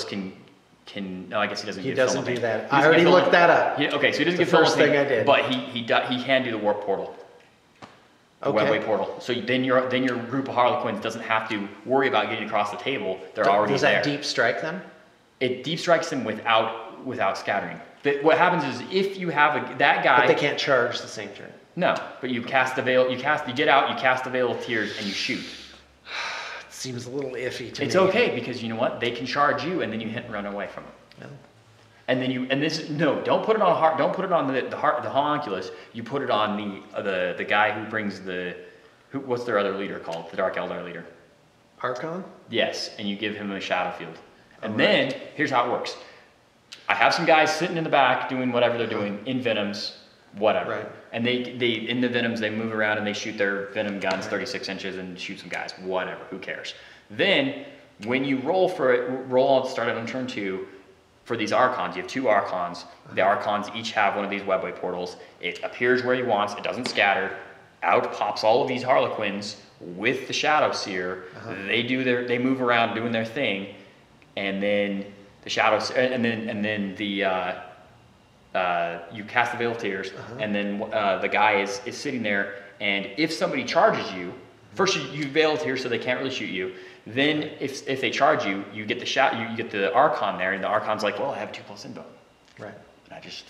can. No, I guess he doesn't. He doesn't do that. I doesn't already looked that up. Okay, so he doesn't the get first thing I did. But he can do the warp portal. The Webway portal. So then your group of Harlequins doesn't have to worry about getting across the table. They're already there. Does that deep strike them? It deep strikes them without scattering. What happens is if you have that guy. But they can't charge the same turn. No, but you cast the veil. You get out. You cast the veil of tears and you shoot. It seems a little iffy to me. It's okay because you know what? They can charge you and then you hit and run away from them. No. And then don't put it on don't put it on the homunculus. You put it on the guy who brings what's their other leader called? The Dark Eldar leader. Archon? Yes, and you give him a shadow field. And then here's how it works. I have some guys sitting in the back doing whatever they're doing in Venoms, whatever. Right. And they in the Venoms they move around and they shoot their Venom guns 36 inches and shoot some guys, whatever, who cares. Then when you roll start on turn 2. For these Archons, you have 2 Archons. The Archons each have one of these Webway portals. It appears where he wants. It doesn't scatter. Out pops all of these Harlequins with the Shadow Seer. They move around doing their thing, and then the Shadows, and then you cast the Veil of Tears, and then the guy is sitting there. And if somebody charges you, first you Veil of Tears so they can't really shoot you. Then if they charge you, you get the Archon there, and the Archon's like, well, I have 2+ invuln. Right. And I just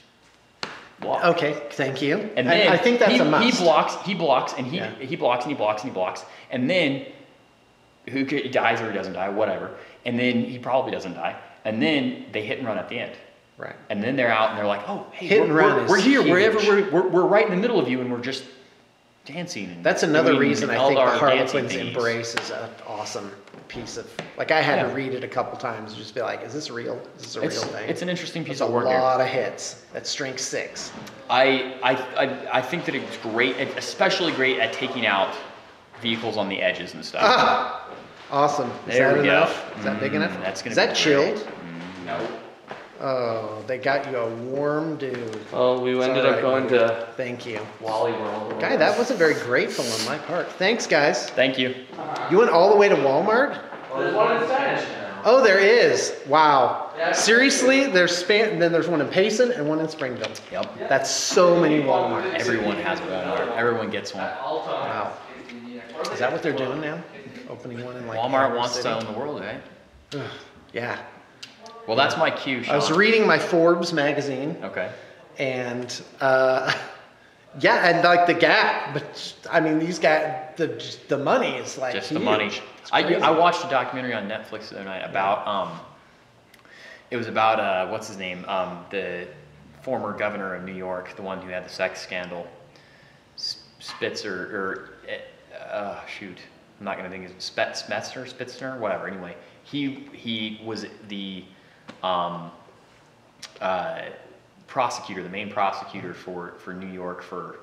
block. Okay, thank you. And then I think that's a must. He blocks, and he blocks. And then he dies or he doesn't die, whatever. And then he probably doesn't die. And then they hit and run at the end. Right. And then they're out and they're like, oh, hey, we're here, wherever we're right in the middle of you, and we're just dancing. And that's another reason I think the Harlequin's Embrace is an awesome piece of, like, I had to read it a couple times and just be like, is this real? Is this a real thing? It's an interesting piece of work. A lot of hits. That's strength 6. I think that it's great, especially great at taking out vehicles on the edges and stuff. Awesome. Is that enough? Is that big enough? Is that chilled? No. Oh, they got you a warm dude. Oh, we ended up going to Thank you. Wally World. Guy, that wasn't very grateful on my part. Thanks, guys. Thank you. You went all the way to Walmart? Well, there's one in Spanish now. Oh, there is. Wow. Yeah. Seriously, then there's one in Payson and one in Springville. Yep. That's so many Walmarts. Everyone has Walmart. Everyone gets one. Wow. Is that what they're doing now? Opening one in like Walmart wants to own the world, right? Yeah. Well, that's my cue, Sean. I was reading my Forbes magazine. Okay. And and like the gap, but I mean these guys, the money is like just huge. The money. I watched a documentary on Netflix the other night about it was about what's his name, the former governor of New York, the one who had the sex scandal, Spitzer shoot, I'm not gonna think of Spitzner, whatever. Anyway, he was the prosecutor, the main prosecutor for New York for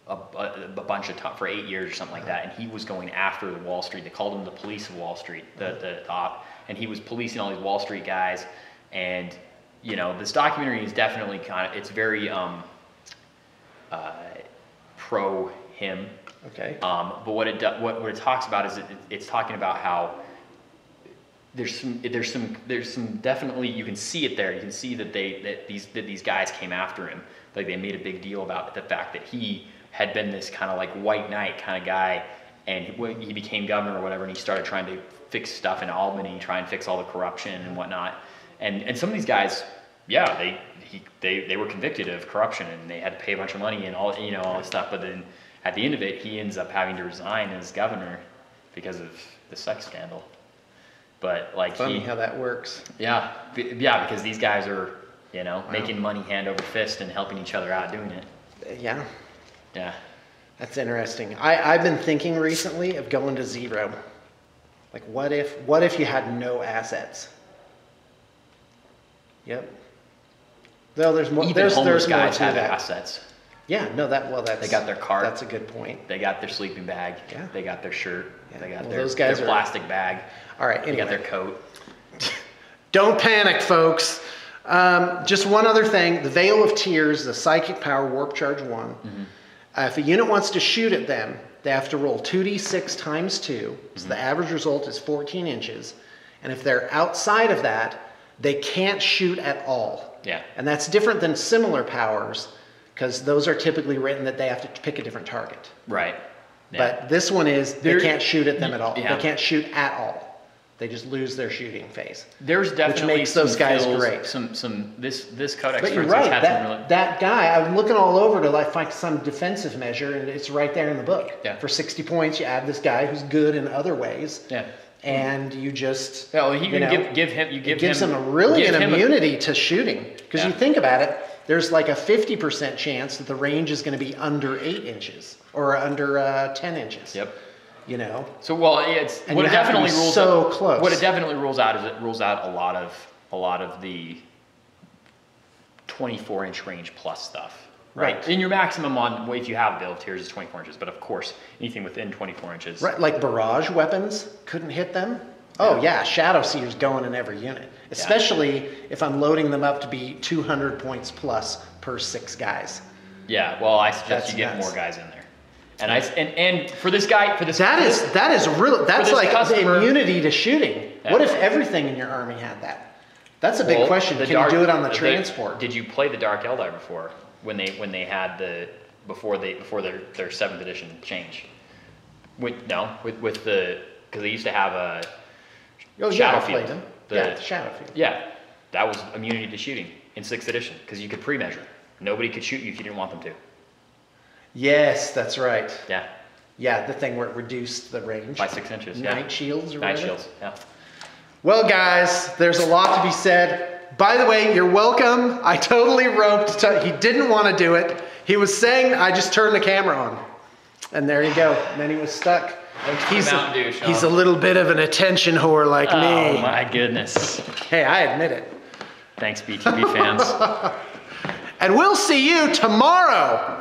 a bunch of time, for 8 years or something like that, and he was going after the Wall Street. They called him the police of Wall Street, the top, and he was policing all these Wall Street guys. And you know, this documentary is definitely it's very pro him. Okay. But what it talks about is it's talking about how there's some definitely, you can see it there. You can see that these guys came after him. Like, they made a big deal about the fact that he had been this kind of like white knight kind of guy, and he became governor or whatever, and he started trying to fix stuff in Albany, try and fix all the corruption and whatnot. And some of these guys, yeah, they were convicted of corruption, and they had to pay a bunch of money and all this stuff. But then at the end of it, he ends up having to resign as governor because of the sex scandal. But like, funny how that works. Yeah, because these guys are, making money hand over fist and helping each other out doing it. Yeah. Yeah. That's interesting. I've been thinking recently of going to zero. Like, what if you had no assets? Yep. Well, there's more. Even homeless there's guys more have to that. assets. Yeah. No. That's. They got their cart. That's a good point. They got their sleeping bag. Yeah. They got their shirt. Yeah. They got their plastic bag. All right. Anyway. They got their coat. Don't panic, folks. Just one other thing. The Veil of Tears, the Psychic Power Warp Charge 1. Mm-hmm. If a unit wants to shoot at them, they have to roll 2d6 times 2. So the average result is 14 inches. And if they're outside of that, They can't shoot at all. Yeah. And that's different than similar powers, because those are typically written that they have to pick a different target. Right. Yeah. But this one is they can't shoot at them at all. Yeah. They can't shoot at all. They just lose their shooting phase. There's definitely which makes those guys fills, great. This codex, But for you're instance, right. had some really. That guy, I'm looking all over to like find some defensive measure, and it's right there in the book. Yeah. For 60 points, you add this guy who's good in other ways. Yeah. And you just, Well, he you can know, give him. You give it gives him him a really give an him a- immunity to shooting. Because Yeah. you think about it, there's like a 50% chance that the range is going to be under 8 inches or under 10 inches. Yep. You know? So well, it's And what you it have to be definitely rules so out, close. What it definitely rules out is it rules out a lot of the 24-inch range plus stuff. Right. And your maximum on if you have build tiers is 24 inches, but of course anything within 24 inches. Right, like barrage weapons couldn't hit them. Oh yeah, Shadow Seer's going in every unit. Especially if I'm loading them up to be 200 points plus per 6 guys. Yeah. Well, I suggest That's you get nuts. more guys in there. And and for this guy, That is real. That's this like customer- the immunity to shooting. Yeah. What if everything in your army had that? That's a big Well, question. the Can dark- you do it on the the- transport? Did you play the Dark Eldar before when they had the before their 7th edition change? With the because they used to have a Oh yeah, I Shadowfield. played them. The- Yeah, Shadowfield. Yeah, that was immunity to shooting in 6th edition because you could pre-measure. Nobody could shoot you if you didn't want them to. Yes, that's right. Yeah, Yeah, the thing where it reduced the range. by 6 inches. Yeah. Night shields or Night whatever. shields. Yeah. Well, guys, there's a lot to be said. By the way, you're welcome. I totally roped. He didn't want to do it. He was saying, I just turned the camera on. And there you go. And then he was stuck. He's Mountain Dew, Sean. He's a little bit of an attention whore like Oh me. my goodness. Hey, I admit it. Thanks, BTB fans. And we'll see you tomorrow.